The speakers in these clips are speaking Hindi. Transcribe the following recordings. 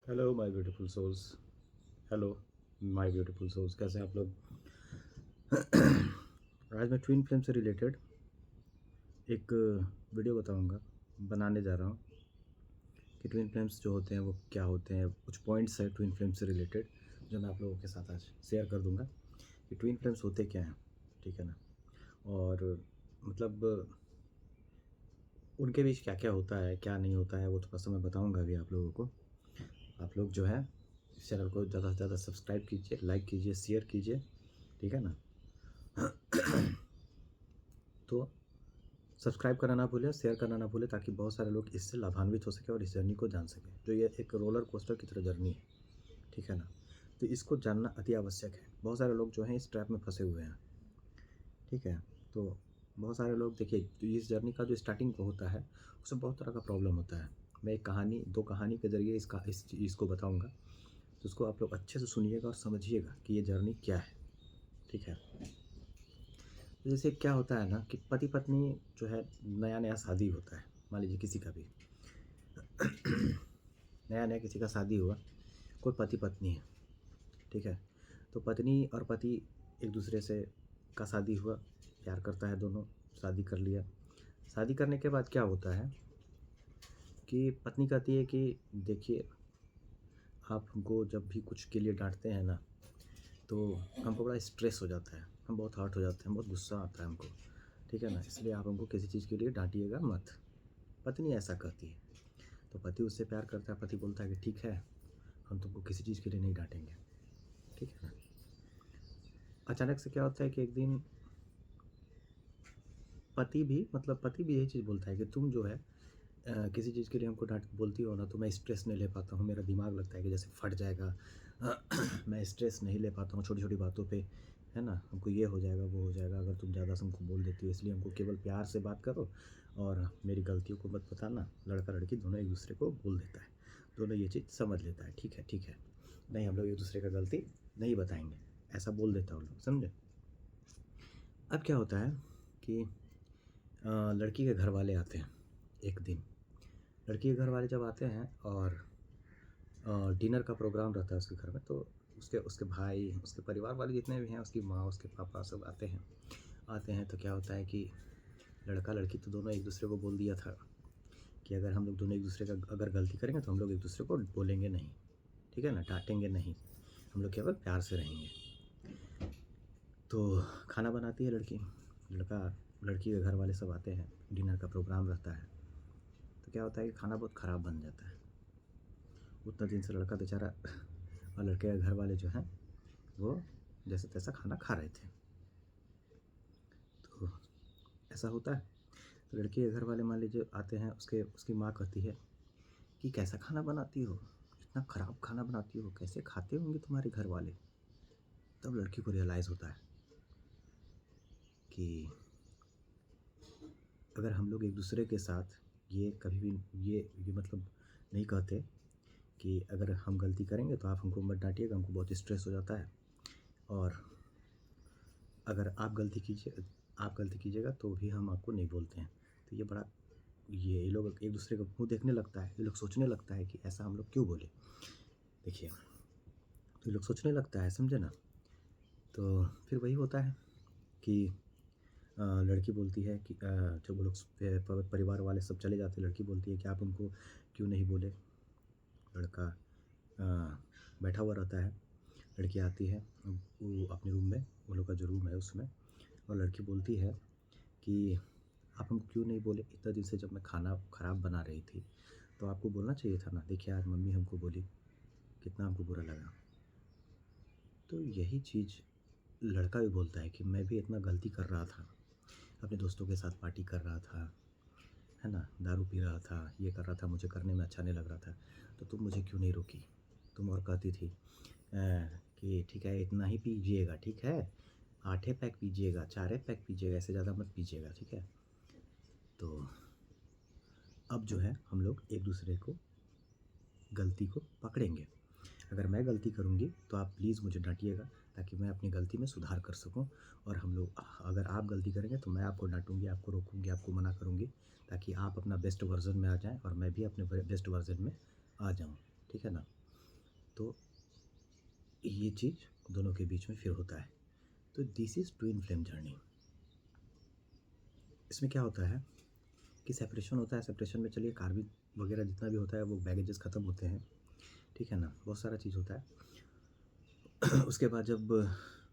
Hello my beautiful souls. Hello my beautiful souls, कैसे हैं आप लोग? आज मैं ट्विन फ्लेम से रिलेटेड एक वीडियो बताऊंगा, बनाने जा रहा हूँ कि ट्विन फ्लेम्स जो होते हैं वो क्या होते हैं। कुछ पॉइंट्स है ट्विन फ्लेम से रिलेटेड जो मैं आप लोगों के साथ आज शेयर कर दूंगा कि ट्विन फ्लेम्स होते क्या हैं, ठीक है ना। और मतलब उनके बीच क्या क्या होता है, क्या नहीं होता है, वो थोड़ा सा मैं बताऊँगा अभी आप लोगों को। आप लोग जो है इस चैनल को ज़्यादा से ज़्यादा सब्सक्राइब कीजिए, लाइक कीजिए, शेयर कीजिए, ठीक है ना। तो सब्सक्राइब करना ना भूलें, शेयर करना ना भूलें, ताकि बहुत सारे लोग इससे लाभान्वित हो सके और इस जर्नी को जान सकें, जो ये एक रोलर कोस्टर की तरह जर्नी है, ठीक है ना। तो इसको जानना अति आवश्यक है। बहुत सारे लोग जो हैं इस ट्रैप में फंसे हुए हैं, ठीक है। तो बहुत सारे लोग देखिए, तो इस जर्नी का जो स्टार्टिंग होता है उसमें बहुत तरह का प्रॉब्लम होता है। मैं एक कहानी, दो कहानी के ज़रिए इस चीज़ को बताऊँगा, तो उसको आप लोग अच्छे से सुनिएगा और समझिएगा कि ये जर्नी क्या है, ठीक है। तो जैसे क्या होता है ना कि पति पत्नी जो है, नया नया शादी होता है, मान लीजिए किसी का भी नया नया किसी का शादी हुआ, कोई पति पत्नी है, ठीक है। तो पत्नी और पति एक दूसरे से का शादी हुआ, प्यार करता है दोनों, शादी कर लिया। शादी करने के बाद क्या होता है कि पत्नी कहती है कि देखिए, आप हमको जब भी कुछ के लिए डांटते हैं ना, तो हमको बड़ा स्ट्रेस हो जाता है, हम बहुत हर्ट हो जाते हैं, बहुत गुस्सा आता है हमको, ठीक है ना। इसलिए आप हमको किसी चीज़ के लिए डांटिएगा मत। पत्नी ऐसा कहती है। तो पति उससे प्यार करता है, पति बोलता है कि ठीक है, हम तुमको किसी चीज़ के लिए नहीं डांटेंगे, ठीक है ना। अचानक से क्या होता है कि एक दिन पति भी यही चीज़ बोलता है कि तुम जो है किसी चीज़ के लिए हमको डांट बोलती हो ना, तो मैं स्ट्रेस नहीं ले पाता हूँ, मेरा दिमाग लगता है कि जैसे फट जाएगा। मैं स्ट्रेस नहीं ले पाता हूँ छोटी छोटी बातों पे, है ना। हमको ये हो जाएगा, वो हो जाएगा अगर तुम ज़्यादा से हमको बोल देती हो, इसलिए हमको केवल प्यार से बात करो और मेरी गलतियों को मत बताना। लड़का लड़की दोनों एक दूसरे को बोल देता है, दोनों ये चीज़ समझ लेता है, ठीक है ठीक है, नहीं हम लोग एक दूसरे का गलती नहीं बताएंगे, ऐसा बोल देता है वो लोग, समझे। अब क्या होता है कि लड़की के घर वाले आते हैं एक दिन। लड़की के घर वाले जब आते हैं और डिनर का प्रोग्राम रहता है उसके घर में, तो उसके उसके भाई, उसके परिवार वाले जितने भी हैं, उसकी माँ, उसके पापा सब आते हैं। तो क्या होता है कि लड़का लड़की तो दोनों एक दूसरे को बोल दिया था कि अगर हम लोग दोनों एक दूसरे का अगर गलती करेंगे तो हम लोग एक दूसरे को बोलेंगे नहीं, ठीक है ना, डांटेंगे नहीं, हम लोग केवल प्यार से रहेंगे। तो खाना बनाती है लड़की, लड़का लड़की के घर वाले सब आते हैं, डिनर का प्रोग्राम रहता है। तो क्या होता है कि खाना बहुत ख़राब बन जाता है। उतना दिन से लड़का बेचारा और लड़के के घर वाले जो हैं वो जैसे तैसा खाना खा रहे थे। तो ऐसा होता है। तो लड़के के घर वाले मान लीजिए आते हैं, उसकी माँ कहती है कि कैसा खाना बनाती हो, इतना ख़राब खाना बनाती हो, कैसे खाते होंगे तुम्हारे घर वाले। तब लड़की को रियलाइज़ होता है कि अगर हम लोग एक दूसरे के साथ ये कभी भी ये मतलब नहीं कहते कि अगर हम गलती करेंगे तो आप हमको मत डांटिएगा, हमको बहुत स्ट्रेस हो जाता है, और अगर आप गलती कीजिएगा तो भी हम आपको नहीं बोलते हैं। तो ये लोग एक दूसरे का मुँह देखने लगता है, ये लोग सोचने लगता है कि ऐसा हम लोग क्यों बोले, देखिए। तो ये लोग सोचने लगता है, समझे ना। तो फिर वही होता है कि लड़की बोलती है कि जब वो लोग परिवार वाले सब चले जाते हैं, लड़की बोलती है कि आप हमको क्यों नहीं बोले। लड़का अ, बैठा हुआ रहता है, लड़की आती है वो अपने रूम में, वो लोग का जो रूम है उसमें, और लड़की बोलती है कि आप हमको क्यों नहीं बोले, इतना दिन से जब मैं खाना ख़राब बना रही थी तो आपको बोलना चाहिए था ना, देखिए आज मम्मी हमको बोली, कितना हमको बुरा लगा। तो यही चीज़ लड़का भी बोलता है कि मैं भी इतना गलती कर रहा था, अपने दोस्तों के साथ पार्टी कर रहा था, है ना, दारू पी रहा था, ये कर रहा था, मुझे करने में अच्छा नहीं लग रहा था, तो तुम मुझे क्यों नहीं रोकी। तुम और कहती थी कि ठीक है इतना ही पीजिएगा, ठीक है, 8 पैक पीजिएगा, 4 पैक पीजिएगा, ऐसे ज़्यादा मत पीजिएगा, ठीक है। तो अब जो है हम लोग एक दूसरे को गलती को पकड़ेंगे। अगर मैं गलती करूँगी तो आप प्लीज़ मुझे डांटिएगा, ताकि मैं अपनी गलती में सुधार कर सकूँ। और हम लोग, अगर आप गलती करेंगे तो मैं आपको डांटूँगी, आपको रोकूँगी, आपको मना करूँगी, ताकि आप अपना बेस्ट वर्ज़न में आ जाएँ और मैं भी अपने बेस्ट वर्ज़न में आ जाऊँ, ठीक है ना। तो ये चीज़ दोनों के बीच में फिर होता है। तो this is twin flame journey. इसमें क्या होता है कि सेपरेशन होता है। सेपरेशन में चलिए कार्बन वगैरह जितना भी होता है वो बैगेजेस ख़त्म होते हैं, ठीक है ना, बहुत सारा चीज़ होता है। उसके बाद जब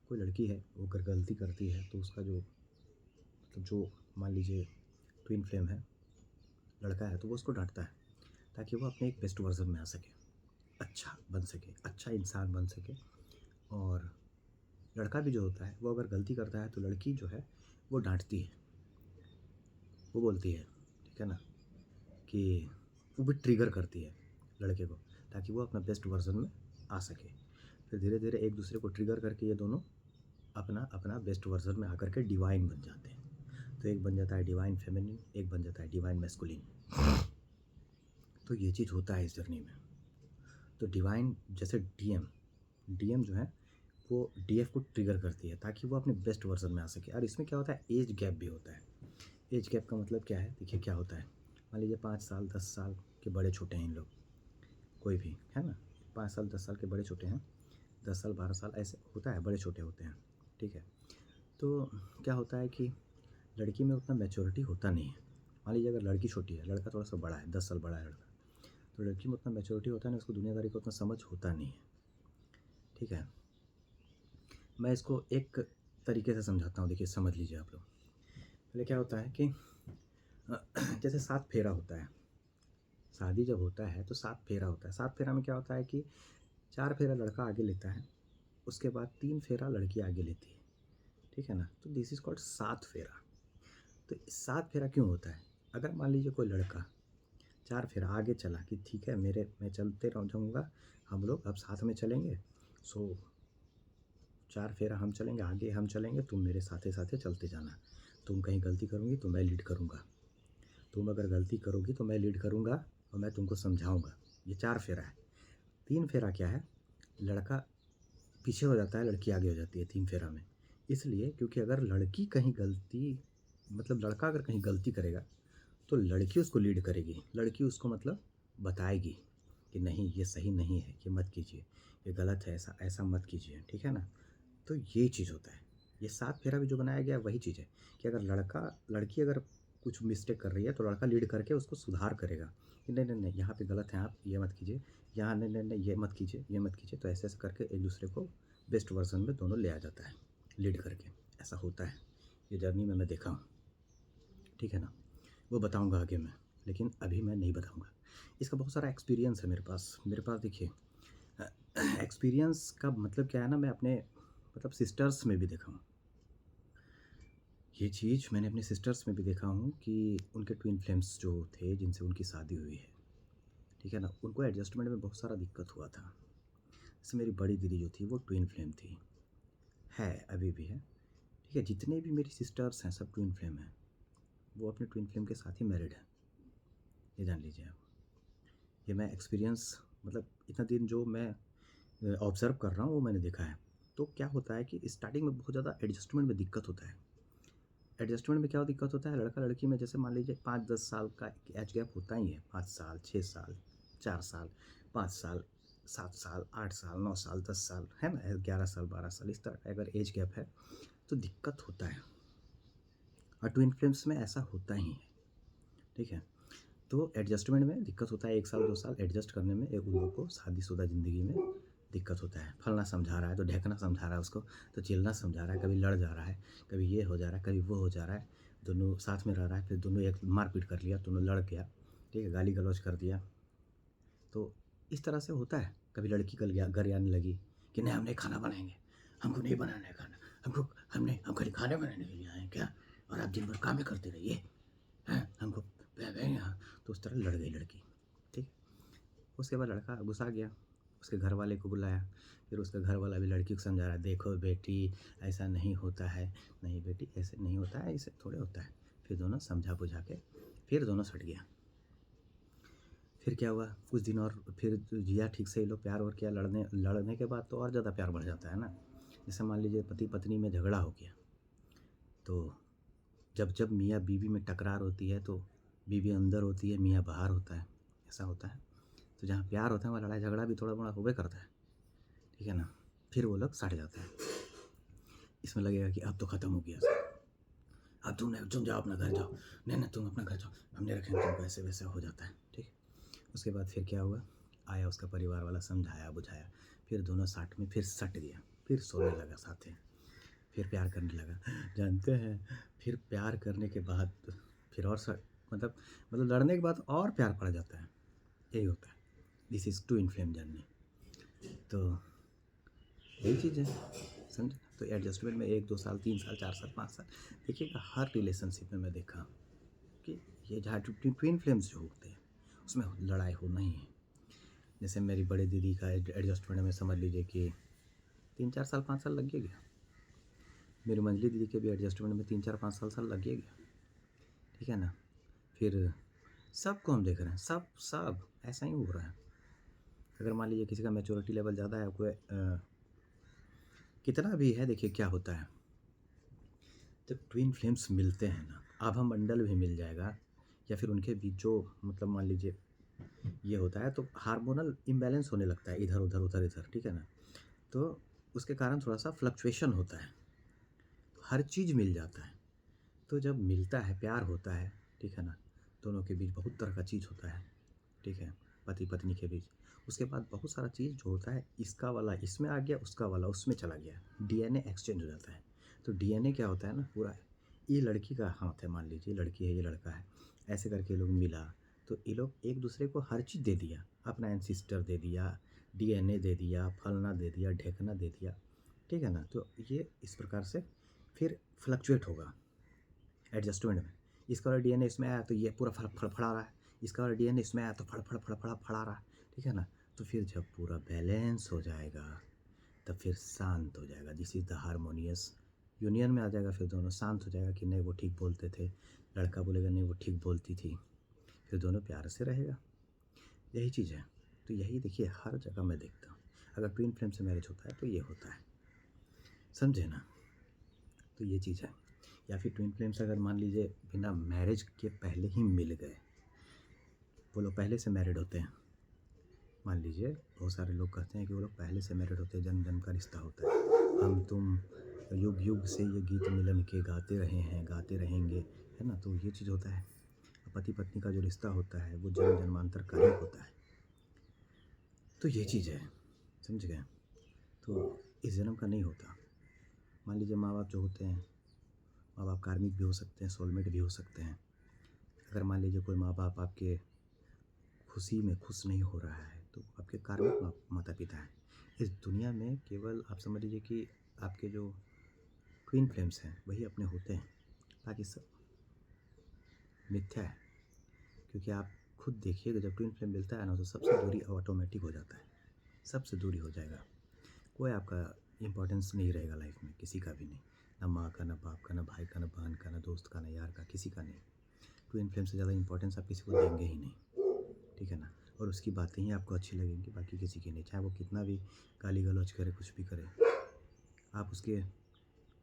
कोई लड़की है वो अगर गलती करती है तो उसका जो मतलब जो मान लीजिए ट्विन फ्लेम है, लड़का है, तो वो उसको डांटता है ताकि वो अपने एक बेस्ट वर्जन में आ सके, अच्छा बन सके, अच्छा इंसान बन सके। और लड़का भी जो होता है वो अगर गलती करता है तो लड़की जो है वो डांटती है, वो बोलती है, ठीक है ना, कि वो भी ट्रिगर करती है लड़के को ताकि वो अपना बेस्ट वर्जन में आ सके। फिर धीरे धीरे एक दूसरे को ट्रिगर करके ये दोनों अपना अपना बेस्ट वर्जन में आकर के डिवाइन बन जाते हैं। तो एक बन जाता है डिवाइन फेमिनिन, एक बन जाता है डिवाइन मैस्कुलिन। तो ये चीज़ होता है इस जर्नी में। तो डिवाइन जैसे डीएम, डीएम जो है वो डीएफ को ट्रिगर करती है ताकि वो अपने बेस्ट वर्जन में आ सके। और इसमें क्या होता है, एज गैप भी होता है। एज गैप का मतलब क्या है, देखिए क्या होता है, मान लीजिए 5 साल 10 साल के बड़े छोटे हैं इन लोग, कोई भी है ना, 5 साल 10 साल के बड़े छोटे हैं, 10 साल 12 साल ऐसे होता है, बड़े छोटे होते हैं, ठीक है। तो क्या होता है कि लड़की में उतना मैच्योरिटी होता नहीं है। मान लीजिए अगर लड़की छोटी है, लड़का थोड़ा सा बड़ा है, 10 साल बड़ा है लड़का, तो लड़की में उतना मैच्योरिटी होता नहीं, उसको दुनियादारी का उतना समझ होता नहीं है, ठीक है। मैं इसको एक तरीके से समझाता हूँ, देखिए समझ लीजिए आप लोग। पहले क्या होता है कि जैसे 7 फेरा होता है, शादी जब होता है तो 7 फेरा होता है। 7 फेरा में क्या होता है कि 4 फेरा लड़का आगे लेता है, उसके बाद 3 फेरा लड़की आगे लेती है, ठीक है ना। तो दिस इज कॉल्ड 7 फेरा। तो 7 फेरा क्यों होता है, अगर मान लीजिए कोई लड़का 4 फेरा आगे चला कि ठीक है मेरे मैं चलते रह जाऊँगा, हम लोग अब साथ में चलेंगे, सो 4 फेरा हम चलेंगे, आगे हम चलेंगे, तुम मेरे साथे साथे चलते जाना, तुम कहीं गलती करूँगी तो मैं लीड करूँगा, तुम अगर गलती करोगी तो मैं लीड करूँगा और मैं तुमको समझाऊँगा। ये 4 फेरा है। 3 फेरा क्या है, लड़का पीछे हो जाता है, लड़की आगे हो जाती है 3 फेरा में। इसलिए क्योंकि अगर लड़की कहीं गलती मतलब लड़का अगर कहीं गलती करेगा तो लड़की उसको लीड करेगी, लड़की उसको मतलब बताएगी कि नहीं ये सही नहीं है, ये मत कीजिए, ये गलत है, ऐसा ऐसा मत कीजिए, ठीक है ना। तो ये चीज़ होता है। ये 7 फेरा भी जो बनाया गया है वही चीज़ है कि अगर लड़का लड़की अगर कुछ मिस्टेक कर रही है तो लड़का लीड करके उसको सुधार करेगा कि नहीं नहीं नहीं यहाँ पे गलत है, आप ये मत कीजिए, यहाँ नहीं नहीं नहीं ये मत कीजिए, ये मत कीजिए। तो ऐसे ऐसे करके एक दूसरे को बेस्ट वर्जन में दोनों ले आ जाता है लीड करके। ऐसा होता है, ये जर्नी में मैं देखा हूँ, ठीक है ना। वो बताऊँगा आगे मैं, लेकिन अभी मैं नहीं बताऊँगा। इसका बहुत सारा एक्सपीरियंस है मेरे पास देखिए। एक्सपीरियंस का मतलब क्या है ना, मैं अपने मतलब सिस्टर्स में भी देखा हूँ ये चीज़। मैंने अपनी सिस्टर्स में भी देखा हूँ कि उनके ट्विन फ्लेम्स जो थे जिनसे उनकी शादी हुई है, ठीक है ना, उनको एडजस्टमेंट में बहुत सारा दिक्कत हुआ था। जैसे मेरी बड़ी दीदी जो थी वो ट्विन फ्लेम थी, है अभी भी है, ठीक है। जितने भी मेरी सिस्टर्स हैं सब ट्विन फ्लेम हैं, वो अपने ट्विन फ्लेम के साथ ही मैरिड है, ये जान लीजिए आप। ये मैं एक्सपीरियंस मतलब इतना दिन जो मैं ऑब्ज़र्व कर रहा हूँ वो मैंने देखा है। तो क्या होता है कि स्टार्टिंग में बहुत ज़्यादा एडजस्टमेंट में दिक्कत होता है। एडजस्टमेंट में क्या दिक्कत होता है, लड़का लड़की में जैसे मान लीजिए 5-10 साल का एज गैप होता ही है, 5 साल 6 साल 4 साल 5 साल 7 साल 8 साल 9 साल 10 साल है ना, 11 साल 12 साल, इस तरह का अगर एज गैप है तो दिक्कत होता है। और ट्विन फ्लेम्स में ऐसा होता ही है, ठीक है। तो एडजस्टमेंट में दिक्कत होता है, 1 साल 2 साल एडजस्ट करने में एक लोगों को शादीशुदा ज़िंदगी में दिक्कत होता है। फलना समझा रहा है तो ढेकना समझा रहा है उसको, तो चिलना समझा रहा है, कभी लड़ जा रहा है, कभी ये हो जा रहा है, कभी वो हो जा रहा है। दोनों साथ में रह रहा है, फिर दोनों एक मारपीट कर लिया, दोनों लड़ गया, ठीक है, गाली गलौज कर दिया। तो इस तरह से होता है। कभी लड़की घर आने लगी कि नहीं हम नहीं खाना बनाएंगे, हमको नहीं बनाना है खाना, हम खाली खाना बनाने के लिए आए हैं क्या, और आप दिन भर काम ही करते रहिए हैं, हमको यहाँ। तो उस तरह लड़ गई लड़की, ठीक। उसके बाद लड़का गुस्सा गया, उसके घर वाले को बुलाया, फिर उसका घर वाला भी लड़की को समझा रहा है, देखो बेटी ऐसा नहीं होता है, नहीं बेटी ऐसे नहीं होता है, ऐसे थोड़े होता है। फिर दोनों समझा बुझा के फिर दोनों सट गया। फिर क्या हुआ, कुछ दिन और फिर जिया ठीक से, ये लोग प्यार और किया, लड़ने के बाद तो और ज़्यादा प्यार बढ़ जाता है ना। जैसे मान लीजिए पति पत्नी में झगड़ा हो गया, तो जब जब मियाँ बीवी में टकरार होती है तो बीवी अंदर होती है, मियाँ बाहर होता है, ऐसा होता है। तो जहाँ प्यार होता है वहाँ लड़ाई झगड़ा भी थोड़ा मोड़ा होबे करता है, ठीक है ना। फिर वो लोग सट जाते हैं। इसमें लगेगा कि अब तो ख़त्म हो गया सब, अब तुम जाओ अपना घर जाओ, नहीं तुम अपना घर जाओ, हमने रखेंगे तुमको, ऐसे वैसे हो जाता है, ठीक है। उसके बाद फिर क्या हुआ, आया उसका परिवार वाला, समझाया बुझाया, फिर दोनों साथ में फिर सट गया, फिर सोने लगा साथ में, फिर प्यार करने लगा। जानते हैं, फिर प्यार करने के बाद फिर और मतलब लड़ने के बाद और प्यार पड़ जाता है, यही होता है। This is twin flame journey. तो यही चीज़ है, समझे। तो एडजस्टमेंट में 1-2 साल, 3 साल, 4 साल, 5 साल, देखिएगा हर रिलेशनशिप में मैं देखा कि ये जहाँ ट्विन फ्लेम्स जो होते हैं उसमें लड़ाई होना ही है। जैसे मेरी बड़ी दीदी का एडजस्टमेंट में समझ लीजिए कि 3-4 साल, 5 साल लग गया। मेरी मंजली दीदी के भी एडजस्टमेंट में 3-4-5 साल लग गया, ठीक है ना। फिर सबको हम देख रहे हैं, सब ऐसा ही हो रहा है। अगर मान लीजिए किसी का मैच्योरिटी लेवल ज़्यादा है, कोई कितना भी है, देखिए क्या होता है जब ट्विन फ्लेम्स मिलते हैं ना, आभा मंडल भी मिल जाएगा, या फिर उनके बीच जो मतलब मान लीजिए ये होता है तो हार्मोनल इम्बैलेंस होने लगता है, इधर उधर उधर इधर, ठीक है ना। तो उसके कारण थोड़ा सा फ्लक्चुएशन होता है, तो हर चीज़ मिल जाता है। तो जब मिलता है, प्यार होता है, ठीक है ना, दोनों के बीच बहुत तरह का चीज़ होता है, ठीक है, पति पत्नी के बीच। उसके बाद बहुत सारा चीज़ जो होता है, इसका वाला इसमें आ गया, उसका वाला उसमें चला गया, डीएनए एक्सचेंज हो जाता है। तो डीएनए क्या होता है ना, पूरा ये लड़की का हाथ है, मान लीजिए लड़की है, ये लड़का है, ऐसे करके लोग मिला, तो ये लोग एक दूसरे को हर चीज़ दे दिया, अपना एंसिस्टर दे दिया, डीएनए दे दिया, फलना दे दिया, ढेकना दे दिया, ठीक है ना। तो ये इस प्रकार से फिर फ्लक्चुएट होगा एडजस्टमेंट में। इसका वाला डीएनए इसमें आया तो ये पूरा फड़फड़ा रहा है, इसका वाला डीएनए इसमें आया तो फड़ा रहा है, ठीक है ना। तो फिर जब पूरा बैलेंस हो जाएगा तब फिर शांत हो जाएगा, this is the harmonious union में आ जाएगा। फिर दोनों शांत हो जाएगा कि नहीं वो ठीक बोलते थे, लड़का बोलेगा नहीं वो ठीक बोलती थी, फिर दोनों प्यार से रहेगा, यही चीज़ है। तो यही देखिए हर जगह मैं देखता हूँ, अगर ट्विन फ्लेम से मैरिज होता है तो ये होता है, समझे ना। तो ये चीज़ है। या फिर ट्विन फ्लेम्स अगर मान लीजिए बिना मैरिज के पहले ही मिल गए, वो लोग पहले से मैरिड होते हैं, मान लीजिए बहुत सारे लोग कहते हैं कि वो लोग पहले से मैरिड होते हैं, जन्म जन्म का रिश्ता होता है, हम तुम युग युग से ये गीत मिलन के गाते रहे हैं, गाते रहेंगे, है ना। तो ये चीज़ होता है। पति पत्नी का जो रिश्ता होता है वो जन्म जन्मांतर का ही होता है। तो ये चीज़ है, समझ गए। तो इस जन्म का नहीं होता। मान लीजिए माँ बाप जो होते हैं, माँ बाप कार्मिक भी हो सकते हैं, सोलमेट भी हो सकते हैं। अगर मान लीजिए कोई माँ बाप आपके खुशी में खुश नहीं हो रहा है तो आपके कार्मिक माता पिता हैं। इस दुनिया में केवल आप समझ लीजिए कि आपके जो ट्विन फ्लेम्स हैं वही अपने होते हैं, बाकी सब मिथ्या है। क्योंकि आप खुद देखिएगा जब ट्विन फ्लेम मिलता है ना तो सबसे दूरी ऑटोमेटिक हो जाता है, सबसे दूरी हो जाएगा। कोई आपका इम्पोर्टेंस नहीं रहेगा लाइफ में, किसी का भी नहीं, ना माँ का, ना बाप का, ना भाई का, ना बहन का, ना दोस्त का, ना यार का, किसी का नहीं। ट्विन फ्लेम से ज़्यादा इंपॉर्टेंस आप किसी को देंगे ही नहीं, ठीक है ना। और उसकी बातें ही आपको अच्छी लगेंगी, बाकी किसी की नहीं। चाहे वो कितना भी गाली गलौज करे, कुछ भी करे, आप उसके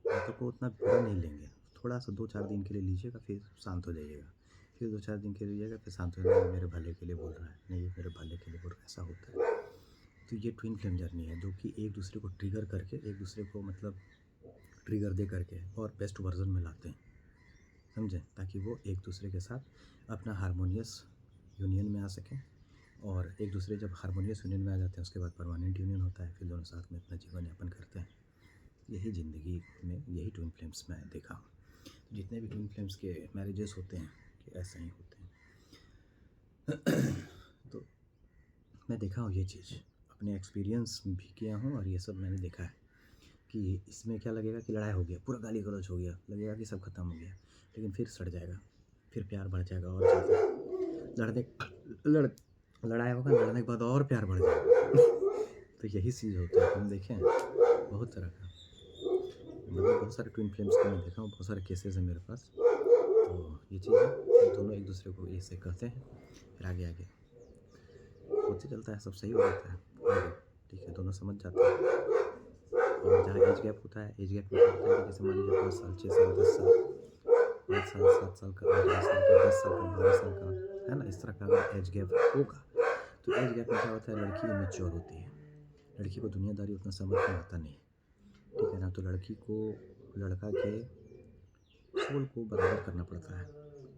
बातों को उतना बुरा नहीं लेंगे। थोड़ा सा 2-4 दिन के लिए लीजिएगा, फिर शांत हो जाइएगा, फिर 2-4 दिन के लिए लीजिएगा, फिर शांत हो जाइएगा, मेरे भले के लिए बोल रहा है, नहीं ये मेरे भले के लिए बोल रहा है, ऐसा होता है। तो ये ट्विन फ्लेम जर्नी है जो कि एक दूसरे को ट्रिगर करके, एक दूसरे को मतलब ट्रिगर दे करके और बेस्ट वर्जन में लाते हैं, समझें, ताकि वो एक दूसरे के साथ अपना हारमोनियस यूनियन में आ सकें। और एक दूसरे जब हारमोनियस यूनियन में आ जाते हैं उसके बाद परमानेंट यूनियन होता है, फिर दोनों साथ में अपना जीवन यापन करते हैं। यही ज़िंदगी में यही ट्विन फ्लेम्स मैं देखा हूँ। जितने भी ट्विन फ्लेम्स के मैरिजेस होते हैं कि ऐसा ही होते हैं। तो मैं देखा हूँ ये चीज़, अपने एक्सपीरियंस भी किया हूँ, और ये सब मैंने देखा है कि इसमें क्या लगेगा कि लड़ाई हो गया, पूरा गाली गलौज हो गया, लगेगा कि सब खत्म हो गया, लेकिन फिर सड़ जाएगा, फिर प्यार बढ़ जाएगा और ज़्यादा, लड़ाई होगा, लड़ने के बाद और प्यार बढ़ जाएगा। तो यही चीज़ होता है, हम देखें बहुत तरह का, मतलब बहुत सारे ट्विन फ्लेम्स को मैं देखा हूँ, बहुत सारे केसेस हैं मेरे पास। तो ये चीज़ है, दोनों एक दूसरे को ऐसे कहते हैं, फिर आगे आगे होते चलता है, सब सही हो जाता है आगे, ठीक है, दोनों समझ जाते हैं। और जहाँ एज गैप होता है, एज गैप में क्या होता है कि जैसे मान लीजिए 5 साल, 6 साल, 10 साल, 5 साल, 7 साल का, 8 साल का, 10 साल का, 12 साल का, है ना, इस तरह का अगर एज गैप होगा तो एज गैप में क्या होता है, लड़की इमेच्योर होती है, लड़की को दुनियादारी उतना समझ में आता नहीं है, ठीक है ना। तो लड़की को लड़का के सोल को बराबर करना पड़ता है,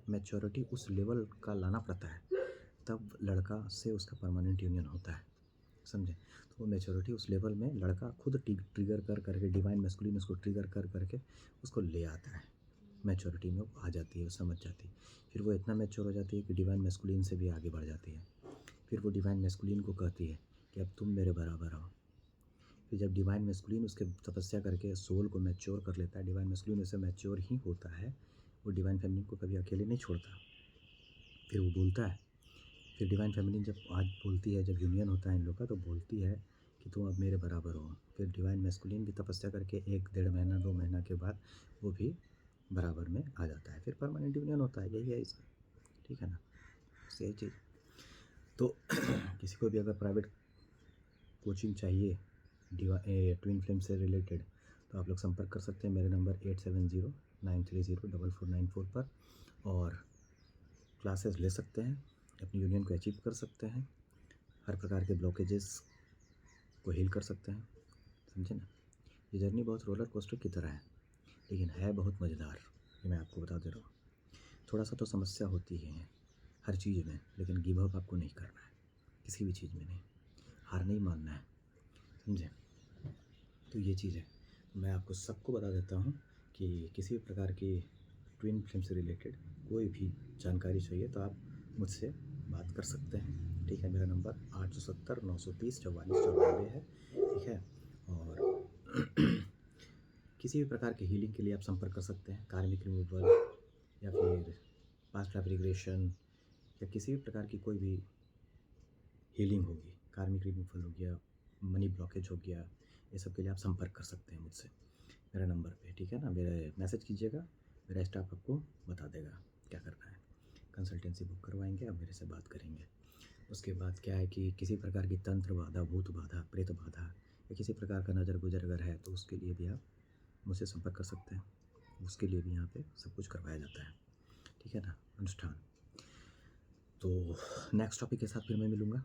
मैच्योरिटी उस लेवल का लाना पड़ता है, तब लड़का से उसका परमानेंट यूनियन होता है, समझे। तो वो मैच्योरिटी उस लेवल में लड़का खुद ट्रिगर कर करके डिवाइन मैस्कुलिन उसको ट्रिगर कर करके उसको ले आता है, मैच्योरिटी में वो आ जाती है, वो समझ जाती है। फिर वो इतना मैच्योर हो जाती है कि डिवाइन मैस्कुलिन से भी आगे बढ़ जाती है। फिर वो डिवाइन मैस्कुलिन को कहती है कि अब तुम मेरे बराबर हो। फिर जब डिवाइन मैस्कुलिन उसके तपस्या करके सोल को मैच्योर कर लेता है, डिवाइन मैस्कुलिन उससे मैच्योर ही होता है, वो डिवाइन फेमिनिन को कभी अकेले नहीं छोड़ता। फिर वो बोलता है, फिर डिवाइन फेमिनिन जब आज बोलती है, जब यूनियन होता है इन लोग का, तो बोलती है कि तुम अब मेरे बराबर हो। फिर डिवाइन मैस्कुलिन भी तपस्या करके 1-1.5 महीना 2 महीना के बाद वो भी बराबर में आ जाता है, फिर परमानेंट यूनियन होता है। यही है इसका, ठीक है ना, सही चीज़। तो किसी को भी अगर प्राइवेट कोचिंग चाहिए ट्विन फ्लेम से रिलेटेड, तो आप लोग संपर्क कर सकते हैं मेरे नंबर 8709304494 पर, और क्लासेस ले सकते हैं, अपनी यूनियन को अचीव कर सकते हैं, हर प्रकार के ब्लॉकेजेस को हील कर सकते हैं, समझे ना। ये जर्नी बहुत रोलर कोस्टर की तरह है, लेकिन है बहुत मज़ेदार, ये मैं आपको बता दे रहा हूँ। थोड़ा सा तो समस्या होती है हर चीज़ में, लेकिन गिव अप आपको नहीं करना है, किसी भी चीज़ में नहीं, हार नहीं मानना है, समझे। तो ये चीज़ है, मैं आपको सबको बता देता हूँ कि किसी भी प्रकार की ट्विन फ्लेम से रिलेटेड कोई भी जानकारी चाहिए तो आप मुझसे बात कर सकते हैं, ठीक है। मेरा नंबर 870-930-4494 है, ठीक है। और किसी भी प्रकार के हीलिंग के लिए आप संपर्क कर सकते हैं, कार्मिक रिमूवल या फिर पास्ट लाइफ रिग्रेशन या किसी भी प्रकार की कोई भी हीलिंग होगी, कार्मिक रिमूवल हो गया, मनी ब्लॉकेज हो गया, ये सब के लिए आप संपर्क कर सकते हैं मुझसे मेरा नंबर पे, ठीक है ना। मेरे मैसेज कीजिएगा, मेरा स्टाफ आपको बता देगा क्या करना है। कंसल्टेंसी बुक करवाएंगे, आप मेरे से बात करेंगे। उसके बाद क्या है कि किसी प्रकार की तंत्र बाधा, भूत बाधा, प्रेत बाधा या किसी प्रकार का नज़र गुजर अगर है तो उसके लिए भी आप मुझसे संपर्क कर सकते हैं, उसके लिए भी यहाँ पे सब कुछ करवाया जाता है, ठीक है ना, अनुष्ठान। तो नेक्स्ट टॉपिक के साथ फिर मैं मिलूँगा,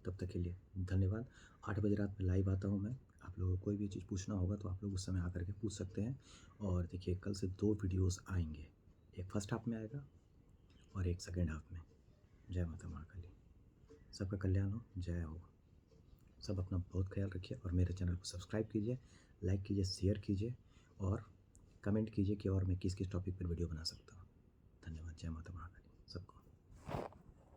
तब तक के लिए धन्यवाद। 8 बजे रात में लाइव आता हूँ मैं, आप लोगों को कोई भी चीज़ पूछना होगा तो आप लोग उस समय आकर के पूछ सकते हैं। और देखिए कल से 2 वीडियोस आएंगे, एक फर्स्ट हाफ में आएगा और एक सेकेंड हाफ में। जय माता महाकाली, सबका कल्याण हो, जय हो। सब अपना बहुत ख्याल रखिए और मेरे चैनल को सब्सक्राइब कीजिए, लाइक कीजिए, शेयर कीजिए और कमेंट कीजिए कि और मैं किस किस टॉपिक पर वीडियो बना सकता हूँ। धन्यवाद। जय माता महाकाली।